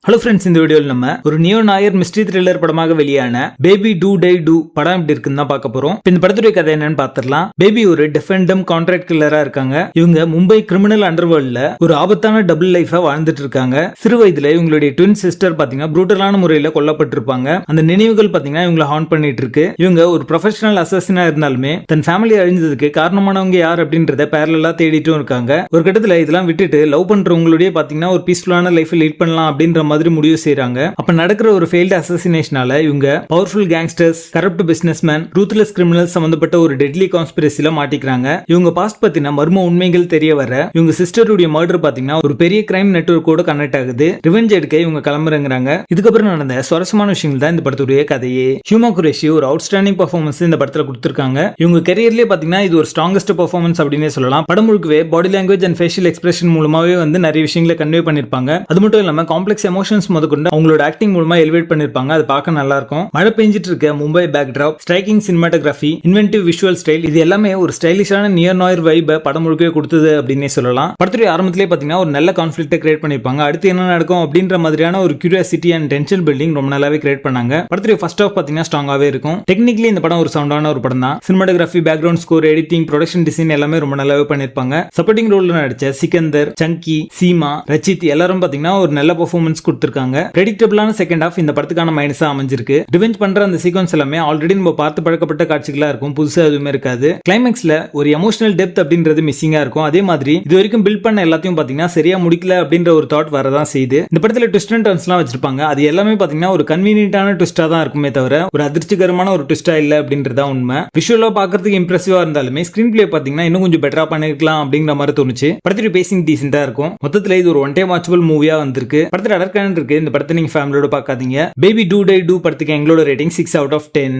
Hello friends, இந்த வீடியோவில் நம்ம ஒரு நியோ நாயர் மிஸ்ட்ரி த்ரில்லர் படமாக வெளியான பேபி டூ டை டூ படம் எப்படி இருக்குன்னு தான் பார்க்க போறோம். இந்த படத்துடைய கதை என்னன்னு பார்த்துடலாம். பேபி ஒரு டிஃபெண்டம் கான்ட்ராக்ட் கில்லரா இருக்காங்க. இவங்க மும்பை கிரிமினல் அண்டர்வேர்ல்ட்ல ஒரு ஆபத்தான டபுள் லைஃபா வாழ்ந்துட்டு இருக்காங்க. சிறு வயதுல இவங்களுடைய ட்வின் சிஸ்டர் பாத்தீங்கன்னா ப்ரூட்டலான முறையில கொல்லப்பட்டிருப்பாங்க. அந்த நினைவுகள் பாத்தீங்கன்னா இவங்களை ஹாண்ட் பண்ணிட்டு இருக்கு. இவங்க ஒரு ப்ரொஃபஷனல் அசஸினா இருந்தாலுமே தன் ஃபேமிலி அழிஞ்சதுக்கு காரணமானவங்க யார் அப்படின்றத பேரலா தேடிட்டும் இருக்காங்க. ஒரு கட்டத்துல இதெல்லாம் விட்டுட்டு லவ் பண்றவங்களுடைய பாத்தீங்கன்னா ஒரு பீஸ்ஃபுல்லான லைஃப் லீட் பண்ணலாம் அப்படின்ற மாதிரி முடிவு செய்றாங்க. அப்ப நடக்கிற ஒரு ஃபெயில்ட் அசசினேஷனால இவங்க powerful gangsters, corrupt businessman, ruthless criminals சம்பந்தப்பட்ட ஒரு டெட்லி கான்ஸ்பிரசில மாட்டிக்கிறாங்க. இவங்க பாஸ்ட் பத்தின மர்ம உண்மைகள் தெரிய வர இவங்க சிஸ்டருடைய மர்டர் பாத்தீங்கன்னா ஒரு பெரிய கிரைம் நெட்வொர்க்கோட கனெக்ட் ஆகுது. ரிவெஞ்ச் எடுக்க இவங்க கிளம்புறாங்க. இதுக்கப்புறம் நடந்த சுவாரஸ்யமான விஷயங்கள் தான் இந்த படத்துடைய கதையே. ஹியூமா குரேஷி ஒரு அவுட்ஸ்டாண்டிங் பெர்ஃபார்மன்ஸ் இந்த படத்துல கொடுத்திருக்காங்க. இவங்க கரியர்லயே பாத்தீங்கன்னா இது ஒரு ஸ்ட்ராங்கஸ்ட் பெர்ஃபார்மன்ஸ் அப்படின்னே சொல்லலாம். படம் முழுக்கவே body language and facial expression மூலமாவே நிறைய விஷயங்களை கன்வே பண்ணிருப்பாங்க. அது மட்டும் இல்லாம காம்ப்ளெக்ஸ் எமோஷன்ஸ் முதற்கொண்டு அவங்களோட ஆக்டிங் மூலமா எலிவேட் பண்ணிருப்பாங்க. அது பார்க்க நல்லா இருக்கும். மழை பெஞ்சிட்டு இருக்க Mumbai backdrop, striking cinematography, inventive visual style, இது எல்லாமே ஒரு ஸ்டைலிஷான நியோ நாயர் வைபை படம் முழுக்கவே கொடுத்தது அப்படின்னே சொல்லலாம். படத்துடைய ஆரம்பத்திலே பாத்தீங்கன்னா ஒரு நல்ல கான்ஃபிளிக்ட்டை கிரியேட் பண்ணிருப்பாங்க. அடுத்து என்ன நடக்கும் அப்படின்ற மாதிரியான ஒரு கியூரியாசிட்டி அண்ட் டென்ஷன் பில்டிங் ரொம்ப நல்லாவே கிரியேட் பண்ணாங்க. படத்துடைய ஃபர்ஸ்ட் ஹாஃப் பாத்தீங்கன்னா ஸ்ட்ராங்காவே இருக்கும். டெக்னிக்கலி இந்த படம் ஒரு சவுண்டான ஒரு படம் தான். Cinematography, background score, editing, production design எல்லாமே ரொம்ப நல்லாவே பண்ணிருப்பாங்க. சப்போர்ட்டிங் ரோல்ல நடிச்ச சிக்கந்தர், சங்கி, சீமா, ரச்சித் எல்லாரும் பாத்தீங்கன்னா ஒரு நல்ல பெர்ஃபார்மன்ஸ் கொடுத்திருக்காங்க. பிரெடிக்டபிளான செகண்ட் ஹாஃப் இந்த படத்துக்கான மைனஸா அமைஞ்சிருக்கு. ரிவெஞ்ச் பண்ற அந்த சீக்வன்ஸ் எல்லாமே ஆல்ரெடி நம்ம பார்த்து பழக்கப்பட்ட காட்சிகளா இருக்கும். புதுசா எதுவுமே இருக்காது. கிளைமேக்ஸ்ல ஒரு எமோஷனல் டெப்த் அப்படின்றது மிஸ்ஸிங்கா இருக்கும். அதே மாதிரி இது வரைக்கும் பில்ட் பண்ண எல்லாத்தையும் பாத்தீங்கன்னா சரியா முடிக்கல அப்படின்ற ஒரு தாட் வரதான் செய்யுது. இந்த படத்துல ட்விஸ்ட் அண்ட் டர்ன்ஸ்லாம் வச்சிருப்பாங்க. அது எல்லாமே பாத்தீங்கன்னா ஒரு கன்வீனியன்ட்டான ட்விஸ்டா தான் இருக்குமே தவிர ஒரு அதிர்ச்சிகரமான ஒரு ட்விஸ்டா இல்ல அப்படின்றதா உண்மை. விஷுவலா பாக்குறதுக்கு இம்ப்ரெசிவா இருந்தாலுமே ஸ்கிரீன் பிளே பாத்தீங்கன்னா இன்னும் கொஞ்சம் பெட்டரா பண்ணிருக்கலாம் அப்படிங்கிற மாதிரி தோணுச்சு. படத்துடைய பேசிங் டீசென்ட்டா இருக்கும். மொத்தத்துல இது ஒரு ஒன் டைம் வாட்சபிள் மூவியா வந்திருக்கு. படத்துல அடர்கான் இருக்கு. இந்த படத்தை நீங்க ஃபேமிலியோட பார்க்காதீங்க. பேபி டூ டை டூ படத்துக்கு எங்களோட ரேட்டிங் 6 out of 10.